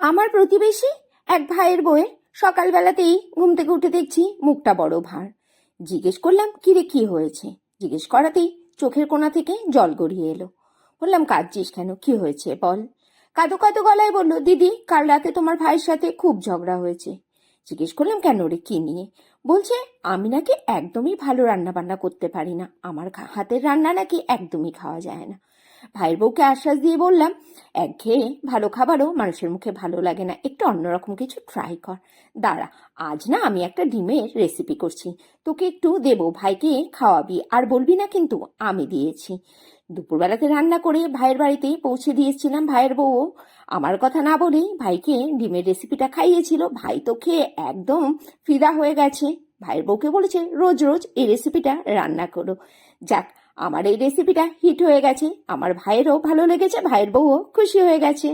আমার প্রতিবেশী এক ভাইয়ের বউয়ের সকালবেলাতেই ঘুম থেকে উঠে দেখছি মুখটা বড় ভার। জিজ্ঞেস করলাম কিরে কি হয়েছে। জিজ্ঞেস করাতেই চোখের কোণা থেকে জল গড়িয়ে এলো। বললাম কাঁদছিস কেন, কি হয়েছে বল। কাঁদো কাঁদো গলায় বলল, দিদি কাল রাতে তোমার ভাইয়ের সাথে খুব ঝগড়া হয়েছে। জিজ্ঞেস করলাম কেন রে, কি নিয়ে। বলছে আমি নাকি একদমই ভালো রান্না বান্না করতে পারি না, আমার হাতের রান্না নাকি একদমই খাওয়া যায় না। ভাইয়ের বউকে আশ্বাস দিয়ে বললাম, একঘেয়ে ভালো খাবারও মানুষের মুখে ভালো লাগে না, একটু অন্যরকম কিছু ট্রাই কর। দাঁড়া, আজ না আমি একটা ডিমের রেসিপি করছি, তোকে একটু দেবো, ভাইকে খাওয়াবি আর বলবি না কিন্তু আমি দিয়েছি। দুপুরবেলাতে রান্না করে ভাইয়ের বাড়িতে পৌঁছে দিয়েছিলাম। ভাইয়ের বউ আমার কথা না বলেই ভাইকে ডিমের রেসিপিটা খাইয়েছিল। ভাই তো খেয়ে একদম ফিদা হয়ে গেছে। ভাইয়ের বউকে বলেছে রোজ রোজ এই রেসিপিটা রান্না করো। যাক, আমার এই রেসিপিটা হিট হয়ে গেছে, আমার ভাইয়েরও ভালো লেগেছে, ভাইয়ের বউও খুশি হয়ে গেছে।